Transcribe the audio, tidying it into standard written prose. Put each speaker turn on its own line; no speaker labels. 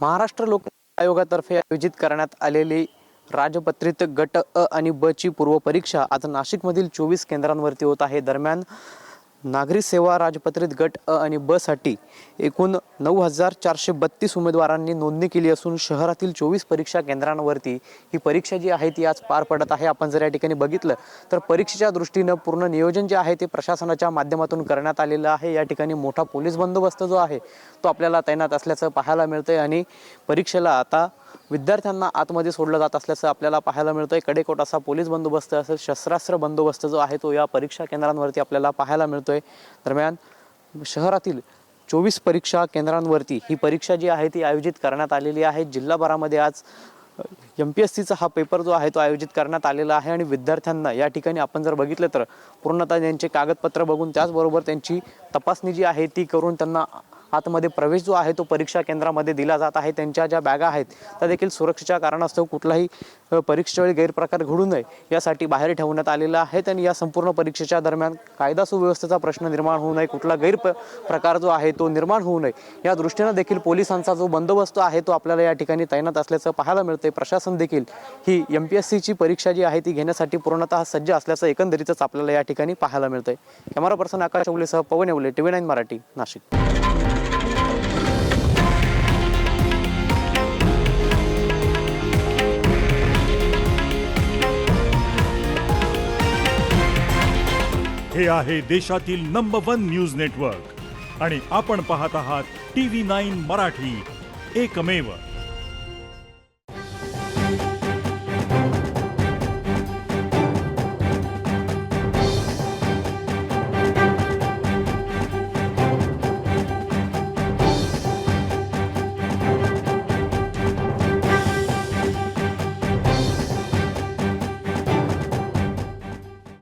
महाराष्ट्र लोकसेवा आयोगातर्फे आयोजित करण्यात आलेली राजपत्रित गट अ आणि ब ची पूर्वपरीक्षा आज नाशिकमधील 24 केंद्रांवरती होत आहे। दरम्यान नागरी सेवा राजपत्रित गट अ आणि ब साठी एकूण 9432 उमेदवारांनी नोंदणी केली असून शहरातील 24 परीक्षा केंद्रांवरती ही परीक्षा जी आहे ती आज पार पडत आहे। आपण जर या ठिकाणी बघितलं तर परीक्षेच्या दृष्टीने पूर्ण नियोजन जे आहे ते प्रशासनाच्या माध्यमातून करण्यात आलेलं आहे। या ठिकाणी मोठा पोलीस बंदोबस्त जो आहे तो आपल्याला तैनात असल्याचं पाहायला मिळतंय आणि परीक्षेला आता विद्यार्थ्यांना आतमध्ये सोडलं जात असल्याचं आपल्याला पाहायला मिळतंय। कडेकोट असा पोलीस बंदोबस्त असेल, शस्त्रास्त्र बंदोबस्त जो आहे तो या परीक्षा केंद्रांवरती आपल्याला पाहायला मिळतोय। दरम्यान शहरातील 24 परीक्षा केंद्रांवरती ही परीक्षा जी आहे ती आयोजित करण्यात आलेली आहे। जिल्हाभरामध्ये आज MPSCचा हा पेपर जो आहे तो आयोजित करण्यात आलेला आहे आणि विद्यार्थ्यांना या ठिकाणी आपण जर बघितलं तर पूर्णतः त्यांचे कागदपत्र बघून त्याचबरोबर त्यांची तपासणी जी आहे ती करून त्यांना आतमध्ये प्रवेश जो आहे तो परीक्षा केंद्रामध्ये दिला जात आहे। त्यांच्या ज्या बॅगा आहेत त्या देखील सुरक्षेच्या कारणास्तव कुठलाही परीक्षेच्या वेळी गैरप्रकार घडू नये यासाठी बाहेर ठेवण्यात आलेला आहे आणि या संपूर्ण परीक्षेच्या दरम्यान कायदा सुव्यवस्थेचा प्रश्न निर्माण होऊ नये, कुठला गैरप्रकार जो आहे तो निर्माण होऊ नये या दृष्टीने देखील पोलिसांचा जो बंदोबस्त आहे तो आपल्याला या ठिकाणी तैनात असल्याचं पाहायला मिळते। प्रशासन देखील ही MPSCची परीक्षा जी आहे ती घेण्यासाठी पूर्णतः सज्ज असल्याचं एकंदरीतच आपल्याला या ठिकाणी पाहायला मिळतंय। कॅमेरा पर्सन आकाश ओवलेसह पवन येवले, TV9 मराठी, नाशिक।
हे आहे देशातील नंबर 1 न्यूज नेटवर्क आणि आपण पाहत आहात TV9 मराठी, एकमेव।